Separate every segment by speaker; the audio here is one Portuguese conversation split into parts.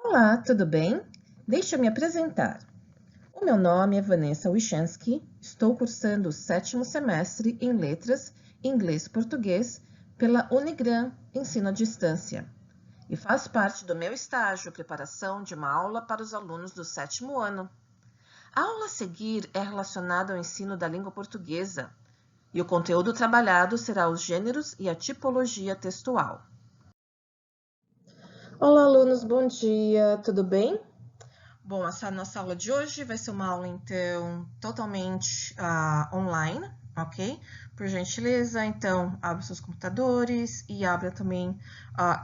Speaker 1: Olá, tudo bem? Deixa eu me apresentar. O meu nome é Vanessa Wischanski, estou cursando o 7º semestre em Letras, Inglês e Português pela Unigran Ensino à Distância e faz parte do meu estágio preparação de uma aula para os alunos do 7º ano. A aula a seguir é relacionada ao ensino da língua portuguesa e o conteúdo trabalhado será os gêneros e a tipologia textual. Olá, alunos, bom dia, tudo bem? Bom, essa nossa aula de hoje vai ser uma aula, então, totalmente online, ok? Por gentileza, então, abra seus computadores e abra também,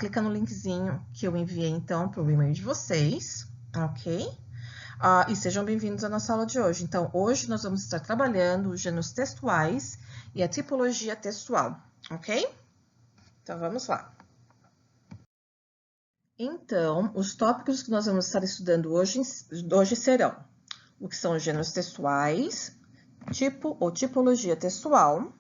Speaker 1: clica no linkzinho que eu enviei, então, para o e-mail de vocês, ok? E sejam bem-vindos à nossa aula de hoje. Então, hoje nós vamos estar trabalhando os gêneros textuais e a tipologia textual, ok? Então, vamos lá. Então, os tópicos que nós vamos estar estudando hoje serão o que são os gêneros textuais, tipo ou tipologia textual,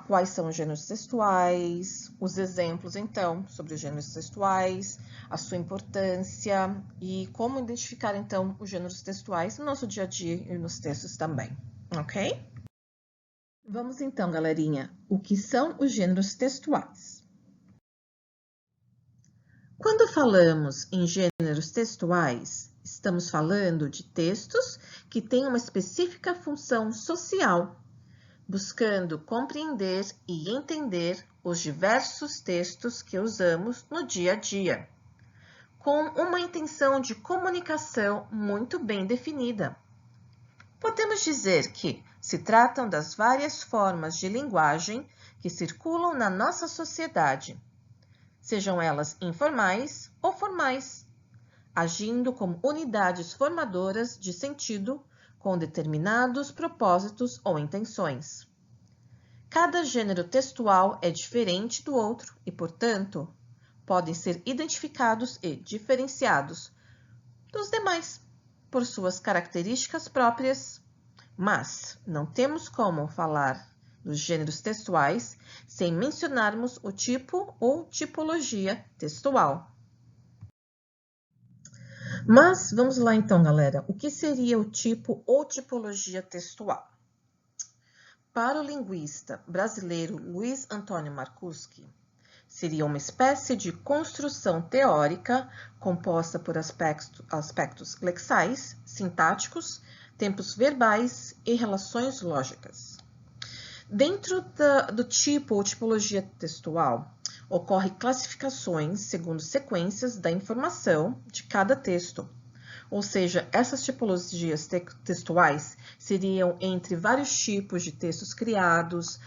Speaker 1: quais são os gêneros textuais, os exemplos, então, sobre os gêneros textuais, a sua importância e como identificar, então, os gêneros textuais no nosso dia a dia e nos textos também, ok? Vamos então, galerinha, o que são os gêneros textuais? Quando falamos em gêneros textuais, estamos falando de textos que têm uma específica função social, buscando compreender e entender os diversos textos que usamos no dia a dia, com uma intenção de comunicação muito bem definida. Podemos dizer que se tratam das várias formas de linguagem que circulam na nossa sociedade, sejam elas informais ou formais, agindo como unidades formadoras de sentido com determinados propósitos ou intenções. Cada gênero textual é diferente do outro e, portanto, podem ser identificados e diferenciados dos demais por suas características próprias, mas não temos como falar dos gêneros textuais sem mencionarmos o tipo ou tipologia textual. Mas vamos lá então, galera. O que seria o tipo ou tipologia textual? Para o linguista brasileiro Luiz Antônio Marcuschi, seria uma espécie de construção teórica composta por aspectos lexais, sintáticos, tempos verbais e relações lógicas. Dentro do tipo ou tipologia textual, ocorrem classificações segundo sequências da informação de cada texto. Ou seja, essas tipologias textuais seriam entre vários tipos de textos criados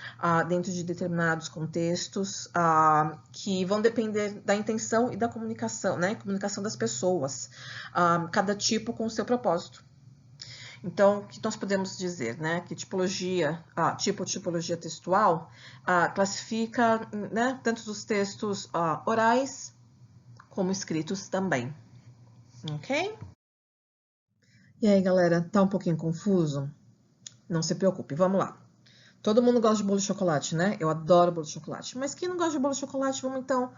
Speaker 1: dentro de determinados contextos que vão depender da intenção e da comunicação, né? Comunicação das pessoas, cada tipo com o seu propósito. Então, o que nós podemos dizer, né? Que tipologia textual classifica, né, tanto os textos orais como escritos também, ok? E aí, galera, tá um pouquinho confuso? Não se preocupe, vamos lá. Todo mundo gosta de bolo de chocolate, né? Eu adoro bolo de chocolate. Mas quem não gosta de bolo de chocolate, vamos então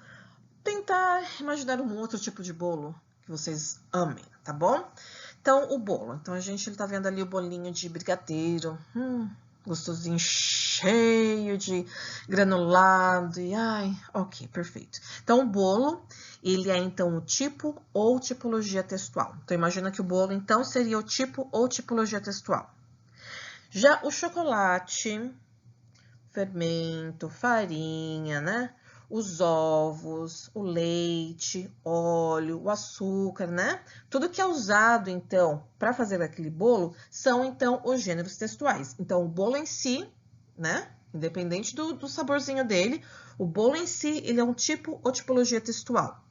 Speaker 1: tentar imaginar um outro tipo de bolo que vocês amem, tá bom? Então, o bolo. Então, a gente tá vendo ali o bolinho de brigadeiro. Gostosinho, cheio de granulado. E, ai, ok, perfeito. Então, o bolo, ele é, então, o tipo ou tipologia textual. Então, imagina que o bolo, então, seria o tipo ou tipologia textual. Já o chocolate, fermento, farinha, né? Os ovos, o leite, óleo, o açúcar, né? Tudo que é usado, então, para fazer aquele bolo são, então, os gêneros textuais. Então, o bolo em si, né? Independente do saborzinho dele, o bolo em si, ele é um tipo ou tipologia textual.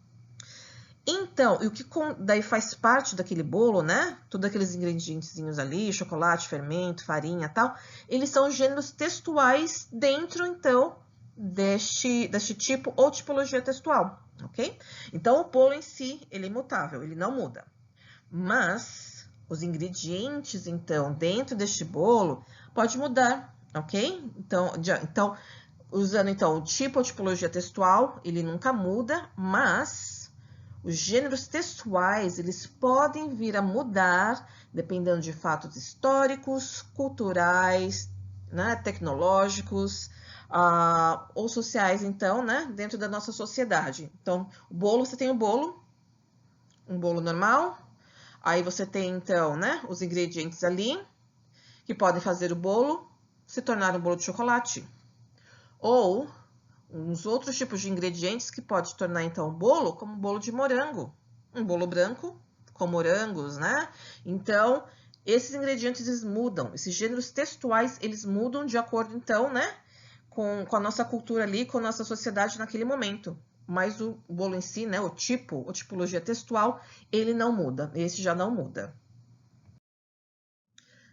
Speaker 1: Então, e o que daí faz parte daquele bolo, né? Todos aqueles ingredientezinhos ali, chocolate, fermento, farinha, tal, eles são gêneros textuais dentro, então, deste tipo ou tipologia textual, ok? Então, o bolo em si, ele é imutável, ele não muda. Mas, os ingredientes, então, dentro deste bolo, pode mudar, ok? Então, usando, então, o tipo ou tipologia textual, ele nunca muda, mas os gêneros textuais, eles podem vir a mudar dependendo de fatos históricos, culturais, né, tecnológicos, ou sociais, então, né, dentro da nossa sociedade. Então, o bolo, você tem o bolo, um bolo normal, aí você tem, então, né, os ingredientes ali, que podem fazer o bolo se tornar um bolo de chocolate. Ou uns outros tipos de ingredientes que pode tornar, então, um bolo como um bolo de morango. Um bolo branco com morangos, né? Então, esses ingredientes, eles mudam. Esses gêneros textuais, eles mudam de acordo, então, né? Com a nossa cultura ali, com a nossa sociedade naquele momento. Mas o bolo em si, né? O tipo, ou tipologia textual, ele não muda. Esse já não muda.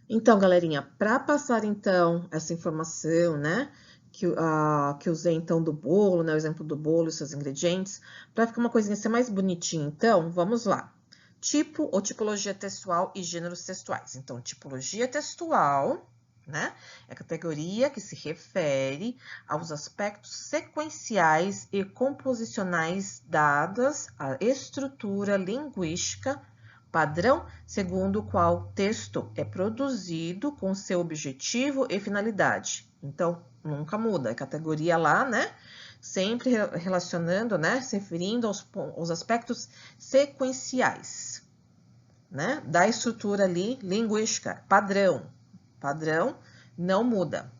Speaker 1: Então, galerinha, para passar, então, essa informação, né? Que usei, então, do bolo, né? O exemplo do bolo e seus ingredientes. Para ficar uma coisinha ser mais bonitinha, então, vamos lá. Tipo ou tipologia textual e gêneros textuais. Então, tipologia textual, né? É a categoria que se refere aos aspectos sequenciais e composicionais dadas à estrutura linguística padrão segundo o qual texto é produzido com seu objetivo e finalidade. Então, nunca muda, é categoria lá, né? Sempre relacionando, né? Se referindo aos aspectos sequenciais, né? Da estrutura ali linguística, padrão. Padrão não muda.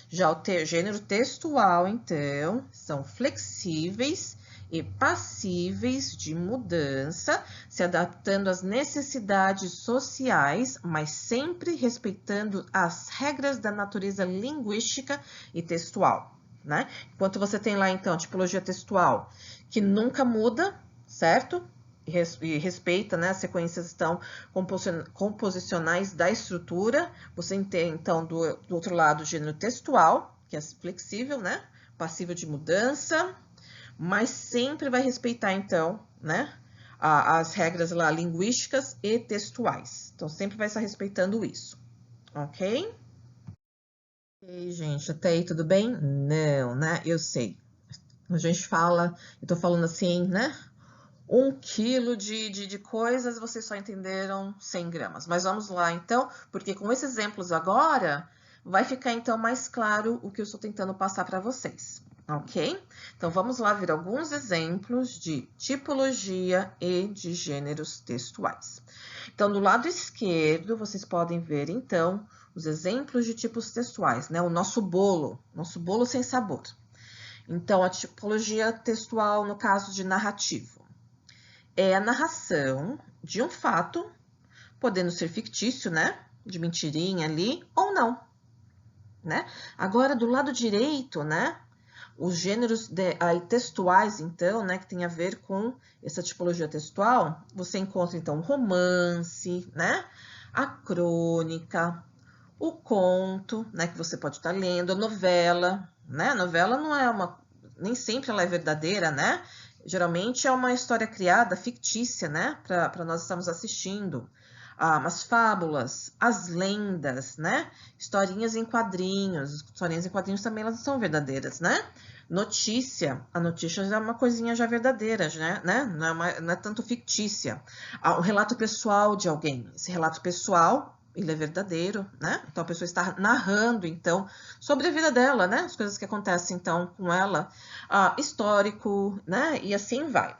Speaker 1: Já o gênero textual, então, são flexíveis e passíveis de mudança, se adaptando às necessidades sociais, mas sempre respeitando as regras da natureza linguística e textual, né? Enquanto você tem lá, então, a tipologia textual, que nunca muda, certo? E respeita, né, as sequências então composicionais da estrutura. Você tem, então, do outro lado, o gênero textual, que é flexível, né, passível de mudança, mas sempre vai respeitar, então, né, as regras lá linguísticas e textuais. Então, sempre vai estar respeitando isso, ok? E, gente, até aí tudo bem? Não, né? Eu sei. A gente fala, eu tô falando assim, né? 1 quilo de coisas, vocês só entenderam 100 gramas. Mas vamos lá, então, porque com esses exemplos agora, vai ficar, então, mais claro o que eu estou tentando passar para vocês, ok? Então, vamos lá ver alguns exemplos de tipologia e de gêneros textuais. Então, do lado esquerdo, vocês podem ver, então, os exemplos de tipos textuais, né? O nosso bolo sem sabor. Então, a tipologia textual, no caso de narrativo, é a narração de um fato, podendo ser fictício, né? De mentirinha ali, ou não, né? Agora, do lado direito, né? Os gêneros textuais, então, né? Que tem a ver com essa tipologia textual, você encontra, então, o romance, né? A crônica, o conto, né? Que você pode estar lendo, a novela, né? A novela não é uma... Nem sempre ela é verdadeira, né? Geralmente é uma história criada, fictícia, né? Para nós estarmos assistindo. As fábulas, as lendas, né? Historinhas em quadrinhos. Historinhas em quadrinhos também elas são verdadeiras, né? Notícia. A notícia já é uma coisinha já verdadeira, né? Não é tanto fictícia. Um relato pessoal de alguém. Esse relato pessoal, ele é verdadeiro, né? Então, a pessoa está narrando, então, sobre a vida dela, né? As coisas que acontecem, então, com ela, histórico, né? E assim vai.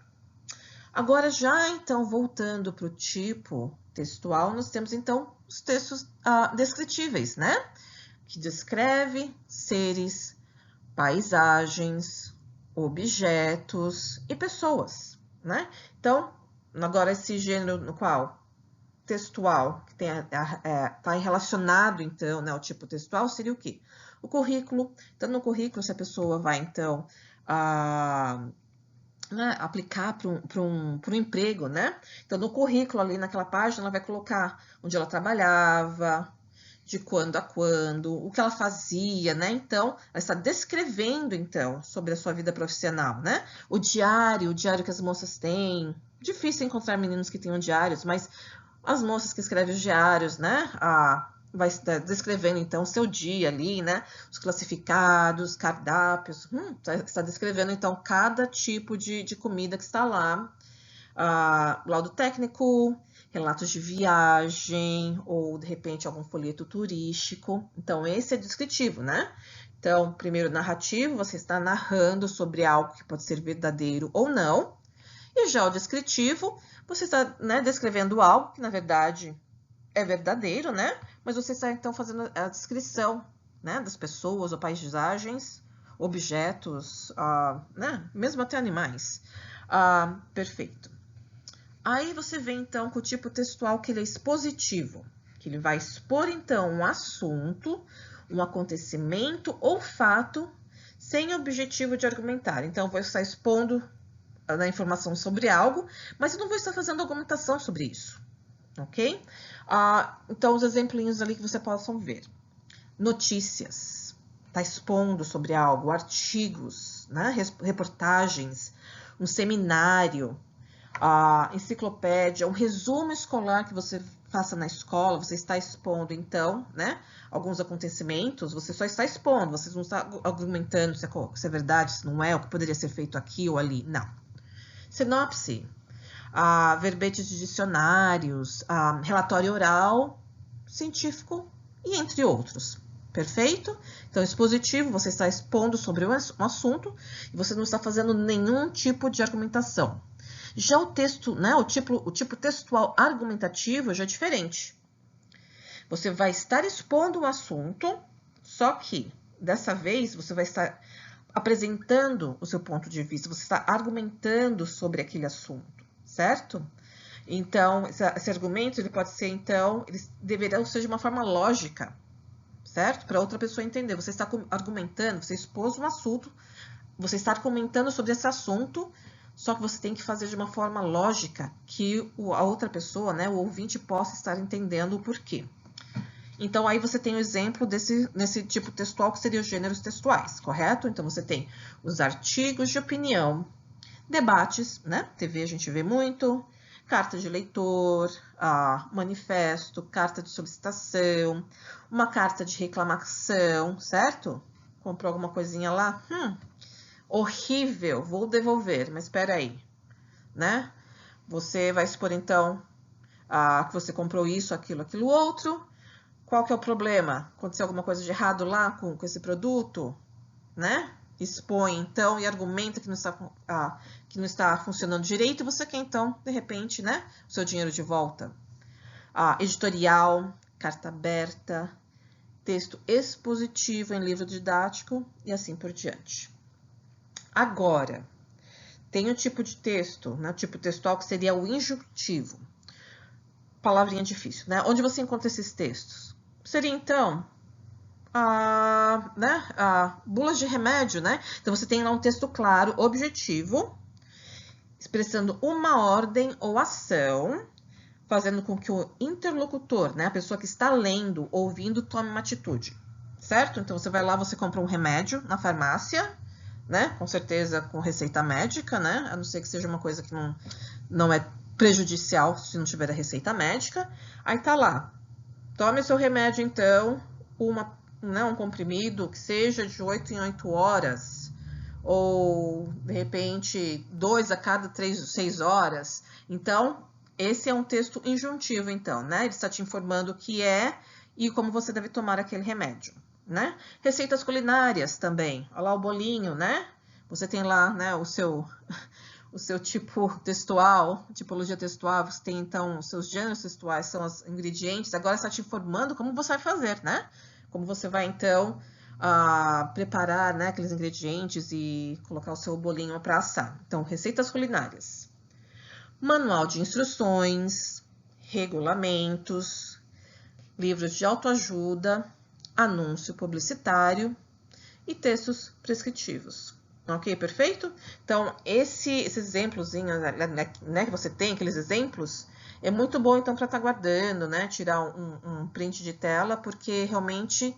Speaker 1: Agora, já, então, voltando para o tipo textual, nós temos, então, os textos descritíveis, né? Que descreve seres, paisagens, objetos e pessoas, né? Então, agora, esse gênero no qual textual, que está relacionado, então, né, ao tipo textual, seria o quê? O currículo. Então, no currículo, se a pessoa vai, então, né, aplicar para um emprego, né? Então, no currículo, ali naquela página, ela vai colocar onde ela trabalhava, de quando a quando, o que ela fazia, né? Então, ela está descrevendo, então, sobre a sua vida profissional, né? O diário que as moças têm. Difícil encontrar meninos que tenham diários, mas as moças que escrevem os diários, né? Vai estar descrevendo, então, o seu dia ali, né? Os classificados, cardápios. Está descrevendo, então, cada tipo de comida que está lá. laudo técnico, relatos de viagem ou, de repente, algum folheto turístico. Então, esse é descritivo, né? Então, primeiro, narrativo, você está narrando sobre algo que pode ser verdadeiro ou não. E já o descritivo, você está, né, descrevendo algo que, na verdade, é verdadeiro, né? Mas você está, então, fazendo a descrição, né, das pessoas ou paisagens, objetos, né? Mesmo até animais. Perfeito. Aí você vem, então, com o tipo textual que ele é expositivo, que ele vai expor, então, um assunto, um acontecimento ou fato, sem objetivo de argumentar. Então, eu vou estar expondo a informação sobre algo, mas eu não vou estar fazendo argumentação sobre isso, ok? Então, os exemplinhos ali que você possam ver. Notícias, está expondo sobre algo, artigos, né? Reportagens, um seminário, enciclopédia, um resumo escolar que você faça na escola, você está expondo, então, né, alguns acontecimentos, você só está expondo, você não está argumentando se é verdade, se não é, o que poderia ser feito aqui ou ali, não. Sinopse, verbetes de dicionários, relatório oral, científico e entre outros. Perfeito? Então, expositivo, você está expondo sobre um assunto e você não está fazendo nenhum tipo de argumentação. Já o texto, né, o tipo textual argumentativo já é diferente. Você vai estar expondo um assunto, só que dessa vez você vai estar apresentando o seu ponto de vista, você está argumentando sobre aquele assunto, certo? Então, esse argumento ele pode ser, então, ele deverá ser de uma forma lógica, certo? Para outra pessoa entender. Você está argumentando, você expôs um assunto, você está comentando sobre esse assunto, só que você tem que fazer de uma forma lógica que a outra pessoa, né, o ouvinte, possa estar entendendo o porquê. Então, aí você tem o exemplo nesse tipo textual, que seria os gêneros textuais, correto? Então, você tem os artigos de opinião, debates, né? TV a gente vê muito, carta de leitor, manifesto, carta de solicitação, uma carta de reclamação, certo? Comprou alguma coisinha lá? Horrível, vou devolver, mas espera aí, né? Você vai expor, então, que você comprou isso, aquilo outro. Qual que é o problema? Aconteceu alguma coisa de errado lá com esse produto, né? Expõe, então, e argumenta que não está funcionando direito, e você quer, então, de repente, né, o seu dinheiro de volta. Editorial, carta aberta, texto expositivo em livro didático e assim por diante. Agora, tem o tipo de texto, né, o tipo textual que seria o injuntivo. Palavrinha difícil, né? Onde você encontra esses textos? Seria, então, bulas de remédio, né? Então, você tem lá um texto claro, objetivo, expressando uma ordem ou ação, fazendo com que o interlocutor, né, a pessoa que está lendo, ouvindo, tome uma atitude, certo? Então, você vai lá, você compra um remédio na farmácia, né? Com certeza com receita médica, né? A não ser que seja uma coisa que não é prejudicial se não tiver a receita médica. Aí tá lá, tome o seu remédio, então, um comprimido que seja de 8 em 8 horas, ou, de repente, 2 a cada 6 horas. Então, esse é um texto injuntivo, então, né? Ele está te informando o que é e como você deve tomar aquele remédio, né? Receitas culinárias também. Olha lá o bolinho, né? Você tem lá, né, o seu tipo textual, tipologia textual, você tem, então, os seus gêneros textuais, são os ingredientes, agora está te informando como você vai fazer, né? Como você vai, então, preparar, né, aqueles ingredientes e colocar o seu bolinho para assar. Então, receitas culinárias. Manual de instruções, regulamentos, livros de autoajuda, anúncio publicitário e textos prescritivos. Ok, perfeito? Então, esses exemplozinhos, né, que você tem, aqueles exemplos, é muito bom, então, para estar guardando, né? Tirar um print de tela, porque realmente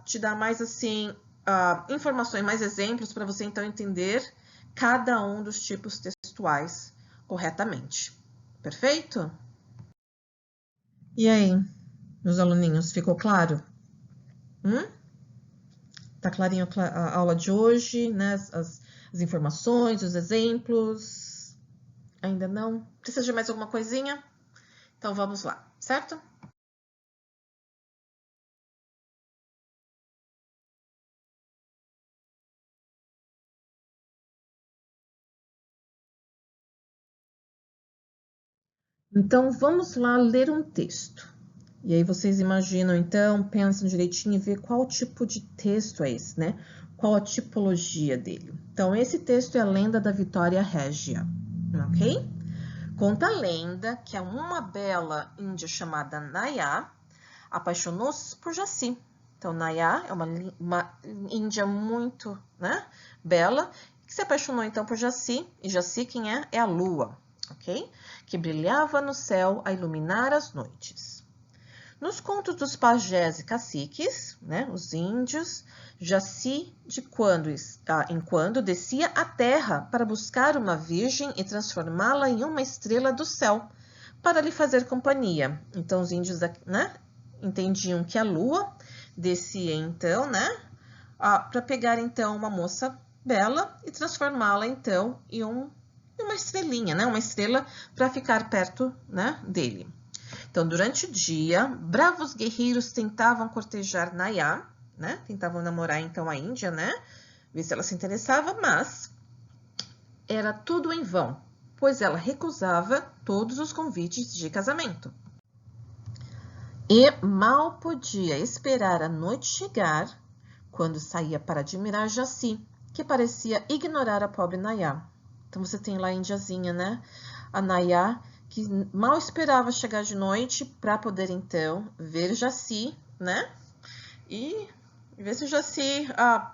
Speaker 1: te dá mais, assim, informações, mais exemplos para você, então, entender cada um dos tipos textuais corretamente. Perfeito? E aí, meus aluninhos, ficou claro? Tá clarinho a aula de hoje, né? As informações, os exemplos. Ainda não? Precisa de mais alguma coisinha? Então vamos lá, certo? Então vamos lá ler um texto. E aí vocês imaginam, então, pensam direitinho e vê qual tipo de texto é esse, né? Qual a tipologia dele. Então, esse texto é a lenda da Vitória Régia, ok? Conta a lenda que uma bela índia chamada Nayá apaixonou-se por Jaci. Então, Nayá é uma índia muito, né, bela, que se apaixonou então por Jaci. E Jaci quem é? É a lua, ok? Que brilhava no céu a iluminar as noites. Nos contos dos pajés e caciques, né, os índios, Jaci de quando em quando descia à terra para buscar uma virgem e transformá-la em uma estrela do céu, para lhe fazer companhia. Então os índios, né, entendiam que a lua descia então, né, para pegar então uma moça bela e transformá-la então em uma estrelinha, né, uma estrela para ficar perto, né, dele. Então, durante o dia, bravos guerreiros tentavam cortejar Nayá, né? Tentavam namorar então a Índia, né? Ver se ela se interessava, mas era tudo em vão, pois ela recusava todos os convites de casamento. E mal podia esperar a noite chegar, quando saía para admirar Jaci, que parecia ignorar a pobre Nayá. Então você tem lá a índiazinha, né? A Nayá, que mal esperava chegar de noite para poder então ver Jaci, né? E ver se Jaci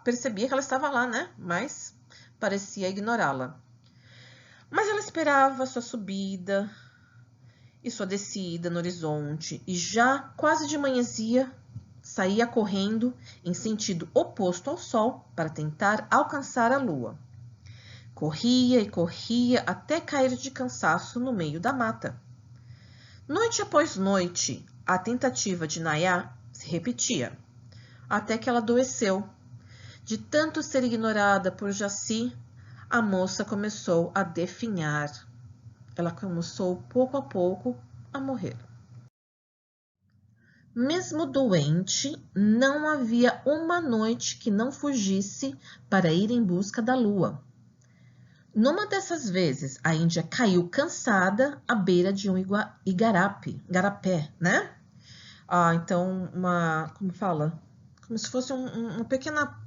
Speaker 1: percebia que ela estava lá, né? Mas parecia ignorá-la. Mas ela esperava sua subida e sua descida no horizonte, e já quase de manhãzia saía correndo em sentido oposto ao sol para tentar alcançar a lua. Corria e corria até cair de cansaço no meio da mata. Noite após noite, a tentativa de Nayá se repetia, até que ela adoeceu. De tanto ser ignorada por Jaci, a moça começou a definhar. Ela começou, pouco a pouco, a morrer. Mesmo doente, não havia uma noite que não fugisse para ir em busca da lua. Numa dessas vezes, a Índia caiu cansada à beira de um igarapé, né? Então, como fala? Como se fosse uma pequena,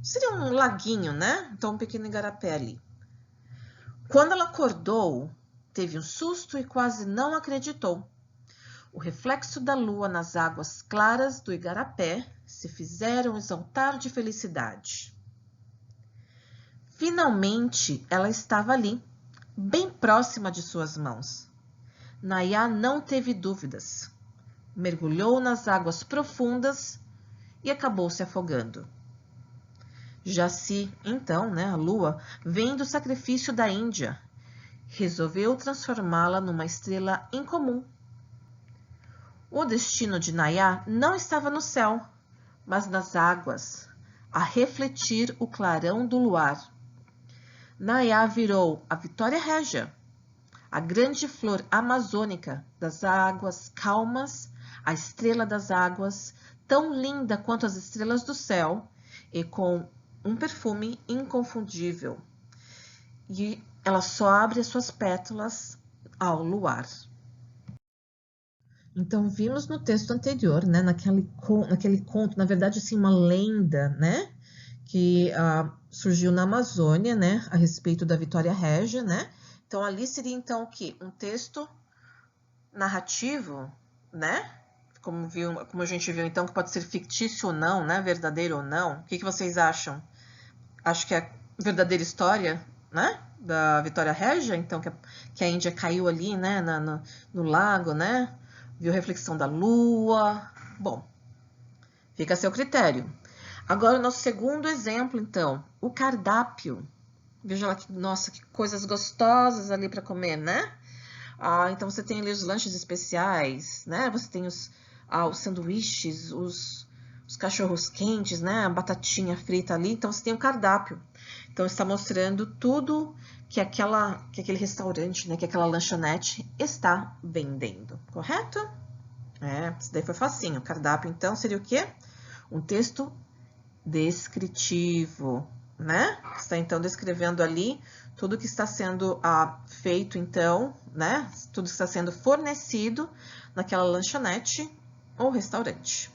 Speaker 1: seria um laguinho, né? Então, um pequeno igarapé ali. Quando ela acordou, teve um susto e quase não acreditou. O reflexo da lua nas águas claras do igarapé se fizeram exaltar de felicidade. Finalmente, ela estava ali, bem próxima de suas mãos. Nayá não teve dúvidas. Mergulhou nas águas profundas e acabou se afogando. Jaci, então, né, a lua, vendo o sacrifício da Índia, resolveu transformá-la numa estrela incomum. O destino de Nayá não estava no céu, mas nas águas, a refletir o clarão do luar. Nayá virou a Vitória Régia, a grande flor amazônica das águas calmas, a estrela das águas, tão linda quanto as estrelas do céu e com um perfume inconfundível. E ela só abre as suas pétalas ao luar. Então, vimos no texto anterior, né, naquele conto, na verdade, assim, uma lenda, né, que surgiu na Amazônia, né, a respeito da Vitória Régia, né. Então, ali seria, então, o quê? Um texto narrativo, né, como a gente viu, então, que pode ser fictício ou não, né, verdadeiro ou não. O que vocês acham? Acho que é verdadeira história, né, da Vitória Régia, então, que a Índia caiu ali, né, no lago, né, viu a reflexão da lua. Bom, fica a seu critério. Agora, o nosso segundo exemplo, então, o cardápio. Veja lá que, nossa, que coisas gostosas ali para comer, né? Então, você tem ali os lanches especiais, né? Você tem os sanduíches, os os cachorros quentes, né? A batatinha frita ali. Então, você tem um cardápio. Então, está mostrando tudo que aquele restaurante, né? Que aquela lanchonete está vendendo, correto? Isso daí foi facinho. O cardápio, então, seria o quê? Um texto descritivo, né? Está, então, descrevendo ali tudo que está sendo feito, então, né? Tudo que está sendo fornecido naquela lanchonete ou restaurante.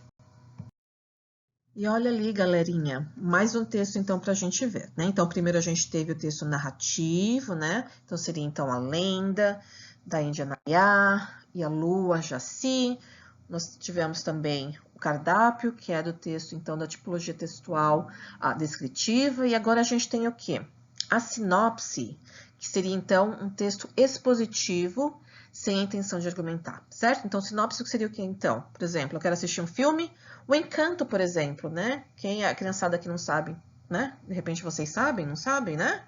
Speaker 1: E olha ali, galerinha, mais um texto, então, para a gente ver, né? Então, primeiro a gente teve o texto narrativo, né? Então, seria, então, a lenda da Índia Nayar e a lua Jaci. Nós tivemos também o cardápio, que é do texto, então, da tipologia textual descritiva. E agora a gente tem o quê? A sinopse, que seria, então, um texto expositivo, sem a intenção de argumentar, certo? Então, sinopse seria o quê, então? Por exemplo, eu quero assistir um filme, O Encanto, por exemplo, né? Quem é a criançada que não sabe, né? De repente vocês sabem, não sabem, né?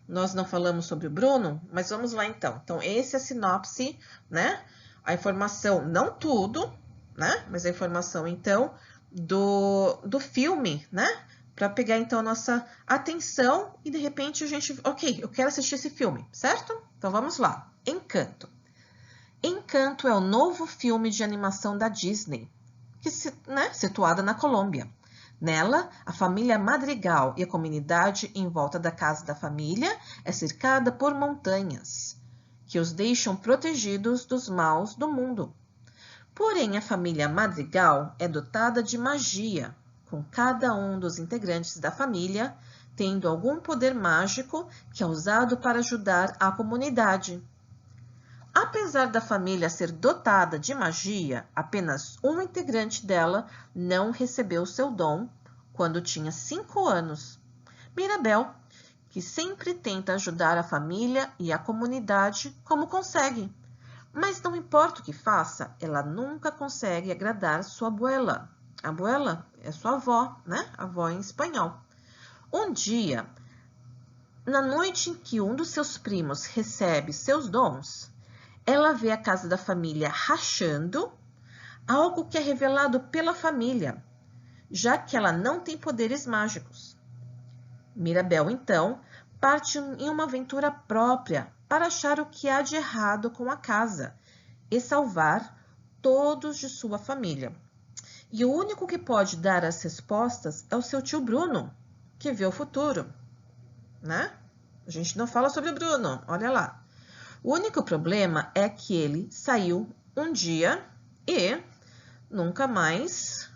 Speaker 1: Nós não falamos sobre o Bruno, mas vamos lá então. Então, esse é a sinopse, né? A informação, não tudo, né? Mas a informação, então, do filme, né? Para pegar, então, a nossa atenção e, de repente, a gente... Ok, eu quero assistir esse filme, certo? Então, vamos lá. Encanto. Encanto é o novo filme de animação da Disney, situada na Colômbia. Nela, a família Madrigal e a comunidade em volta da casa da família é cercada por montanhas, que os deixam protegidos dos maus do mundo. Porém, a família Madrigal é dotada de magia, com cada um dos integrantes da família tendo algum poder mágico que é usado para ajudar a comunidade. Apesar da família ser dotada de magia, apenas um integrante dela não recebeu seu dom quando tinha 5 anos. Mirabel, que sempre tenta ajudar a família e a comunidade como consegue. Mas não importa o que faça, ela nunca consegue agradar sua abuela. Abuela é sua avó, né? Avó em espanhol. Um dia, na noite em que um dos seus primos recebe seus dons, ela vê a casa da família rachando, algo que é revelado pela família, já que ela não tem poderes mágicos. Mirabel, então, parte em uma aventura própria para achar o que há de errado com a casa e salvar todos de sua família. E o único que pode dar as respostas é o seu tio Bruno, que vê o futuro, né? A gente não fala sobre o Bruno, olha lá. O único problema é que ele saiu um dia e nunca mais.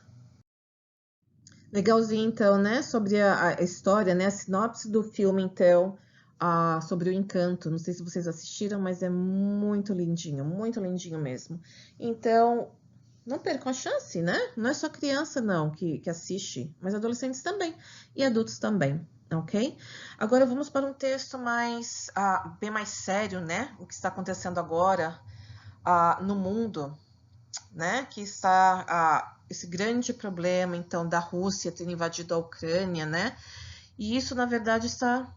Speaker 1: Legalzinho, então, né? Sobre a história, né? A sinopse do filme, então, sobre o Encanto. Não sei se vocês assistiram, mas é muito lindinho mesmo. Então, não percam a chance, né? Não é só criança, não, que assiste, mas adolescentes também e adultos também. Ok? Agora vamos para um texto bem mais sério, né? O que está acontecendo agora no mundo, né? Que está esse grande problema, então, da Rússia ter invadido a Ucrânia, né? E isso, na verdade, está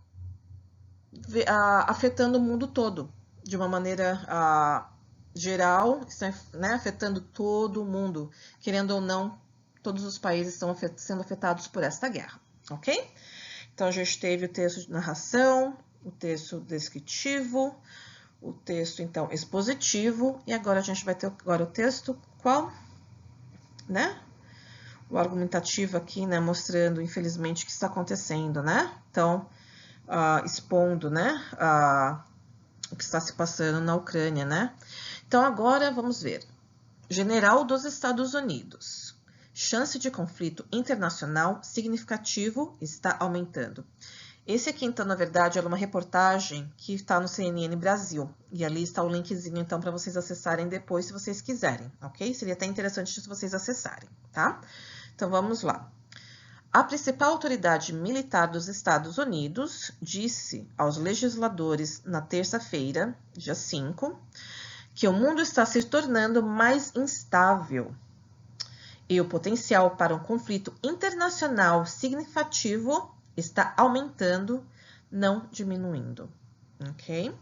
Speaker 1: afetando o mundo todo, de uma maneira geral, está, né? Afetando todo o mundo. Querendo ou não, todos os países estão sendo afetados por esta guerra, ok? Então, a gente teve o texto de narração, o texto descritivo, o texto, então, expositivo, e agora a gente vai ter o texto qual? Né? O argumentativo aqui, né, mostrando, infelizmente, o que está acontecendo, né? Então, expondo, né, o que está se passando na Ucrânia, né? Então, agora vamos ver. General dos Estados Unidos. Chance de conflito internacional significativo está aumentando. Esse aqui, então, na verdade, é uma reportagem que está no CNN Brasil. E ali está o linkzinho, então, para vocês acessarem depois, se vocês quiserem, ok? Seria até interessante se vocês acessarem, tá? Então, vamos lá. A principal autoridade militar dos Estados Unidos disse aos legisladores na terça-feira, dia 5, que o mundo está se tornando mais instável e o potencial para um conflito internacional significativo está aumentando, não diminuindo, ok?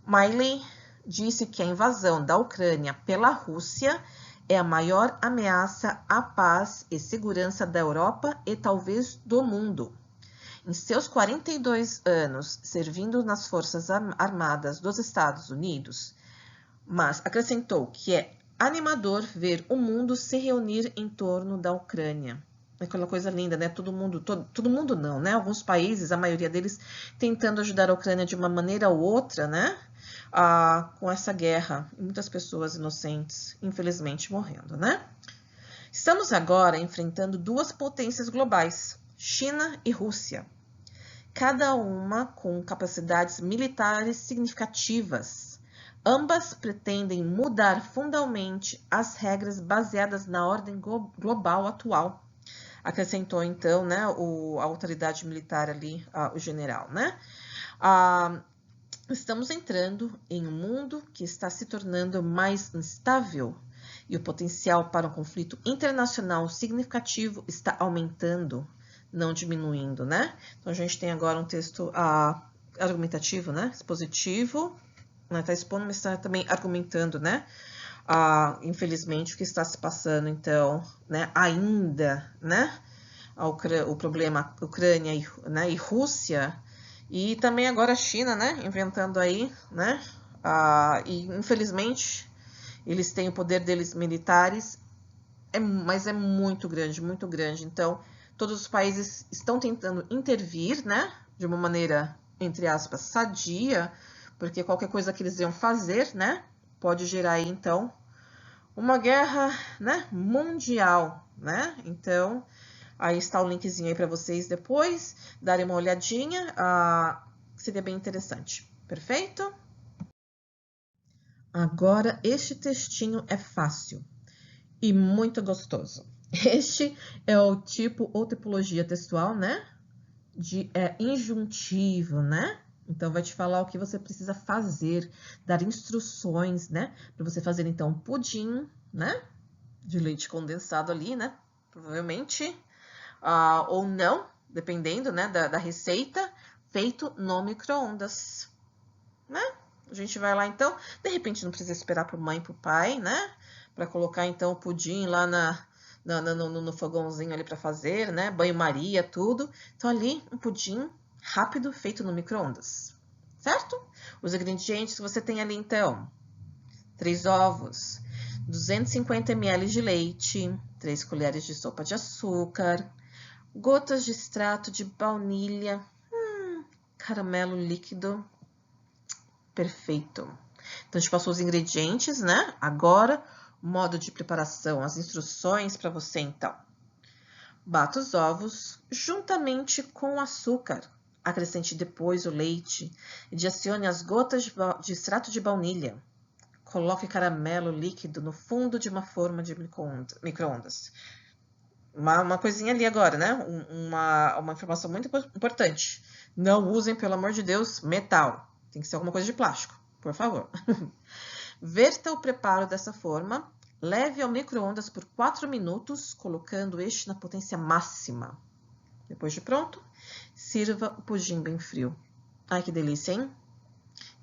Speaker 1: Miley disse que a invasão da Ucrânia pela Rússia é a maior ameaça à paz e segurança da Europa e talvez do mundo. Em seus 42 anos servindo nas Forças Armadas dos Estados Unidos, mas acrescentou que é animador ver o mundo se reunir em torno da Ucrânia. Aquela coisa linda, né? Todo mundo não, né? Alguns países, a maioria deles, tentando ajudar a Ucrânia de uma maneira ou outra, né? Com essa guerra. E muitas pessoas inocentes, infelizmente, morrendo, né? Estamos agora enfrentando duas potências globais, China e Rússia. Cada uma com capacidades militares significativas. Ambas pretendem mudar fundamentalmente as regras baseadas na ordem global atual. Acrescentou, então, né, a autoridade militar ali, o general, né? Estamos entrando em um mundo que está se tornando mais instável e o potencial para um conflito internacional significativo está aumentando, não diminuindo, né? Então, a gente tem agora um texto argumentativo, né? Expositivo, né? Está expondo, mas está também argumentando, né? Infelizmente, o que está se passando, então, né? Ainda, né? O problema Ucrânia e Rússia, e também agora a China, né? Inventando aí, né? E, infelizmente, eles têm o poder deles militares, mas é muito grande, muito grande. Então, todos os países estão tentando intervir, né? De uma maneira, entre aspas, sadia, porque qualquer coisa que eles iam fazer, né? Pode gerar aí, então, uma guerra, né? Mundial, né? Então, aí está o linkzinho aí para vocês depois darem uma olhadinha. Seria bem interessante. Perfeito? Agora, este textinho é fácil e muito gostoso. Este é o tipo ou tipologia textual, né? De injuntivo, né? Então, vai te falar o que você precisa fazer, dar instruções, né? Para você fazer, então, pudim, né? De leite condensado ali, né? Provavelmente. Ou não, dependendo, né? Da receita, feito no micro-ondas, né? A gente vai lá, então, de repente não precisa esperar para mãe e para o pai, né? Para colocar, então, o pudim lá no fogãozinho ali para fazer, né? Banho-maria, tudo. Então, ali, um pudim rápido, feito no micro-ondas, certo? Os ingredientes que você tem ali, então, 3 ovos, 250 ml de leite, 3 colheres de sopa de açúcar, gotas de extrato de baunilha, caramelo líquido, perfeito. Então, a gente passou os ingredientes, né? Agora, o modo de preparação, as instruções para você, então. Bata os ovos juntamente com o açúcar. Acrescente depois o leite e adicione as gotas de extrato de baunilha. Coloque caramelo líquido no fundo de uma forma de micro-ondas. Uma coisinha ali agora, né? Uma informação muito importante. Não usem, pelo amor de Deus, metal. Tem que ser alguma coisa de plástico, por favor. Verta o preparo dessa forma. Leve ao micro-ondas por 4 minutos, colocando este na potência máxima. Depois de pronto, sirva o pudim bem frio. Ai, que delícia, hein?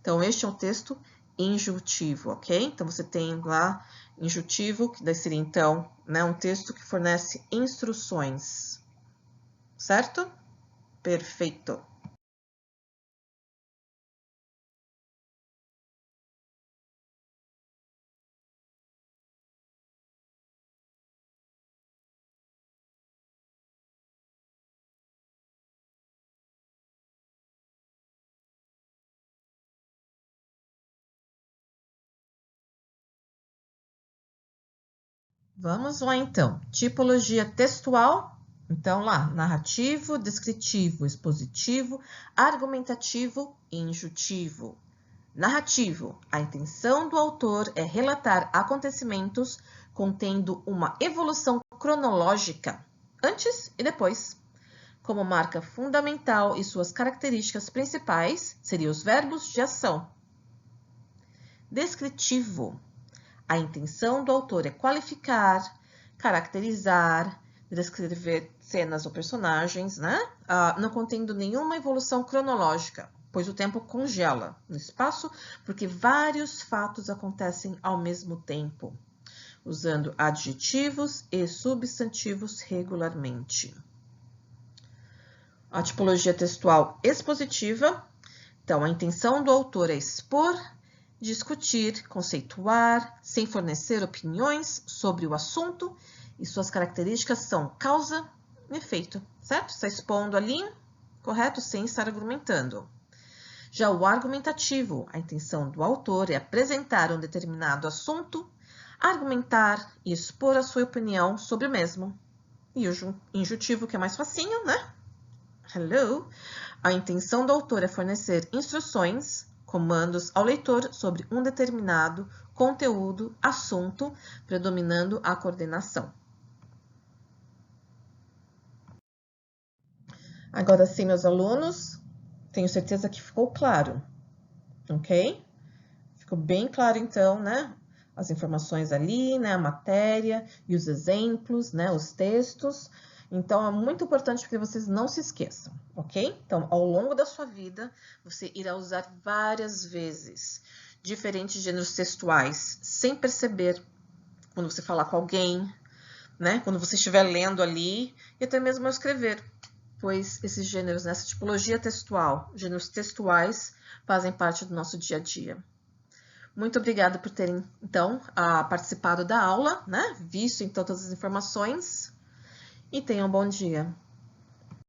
Speaker 1: Então, este é um texto injuntivo, ok? Então, você tem lá injuntivo, que daí seria, então, né, um texto que fornece instruções, certo? Perfeito. Vamos lá, então. Tipologia textual. Então, lá, narrativo, descritivo, expositivo, argumentativo e injuntivo. Narrativo. A intenção do autor é relatar acontecimentos contendo uma evolução cronológica, antes e depois. Como marca fundamental e suas características principais seriam os verbos de ação. Descritivo. A intenção do autor é qualificar, caracterizar, descrever cenas ou personagens, né? Não contendo nenhuma evolução cronológica, pois o tempo congela no espaço, porque vários fatos acontecem ao mesmo tempo. usando adjetivos e substantivos regularmente. A tipologia textual expositiva. Então, a intenção do autor é expor, discutir, conceituar, sem fornecer opiniões sobre o assunto, e suas características são causa e efeito, certo? Está expondo ali, correto? Sem estar argumentando. Já o argumentativo, a intenção do autor é apresentar um determinado assunto, argumentar e expor a sua opinião sobre o mesmo. E o injuntivo, que é mais facinho, né? Hello. A intenção do autor é fornecer instruções, comandos ao leitor sobre um determinado conteúdo, assunto, predominando a coordenação. Agora sim, meus alunos, tenho certeza que ficou claro, ok? Ficou bem claro, então, né? As informações ali, né? A matéria e os exemplos, né? Os textos. Então, é muito importante que vocês não se esqueçam, ok? Então, ao longo da sua vida, você irá usar várias vezes diferentes gêneros textuais, sem perceber, quando você falar com alguém, né? Quando você estiver lendo ali, e até mesmo ao escrever, pois esses gêneros, nessa tipologia textual, gêneros textuais, fazem parte do nosso dia a dia. Muito obrigada por terem, então, participado da aula, né? Visto, então, todas as informações. E tenham um bom dia.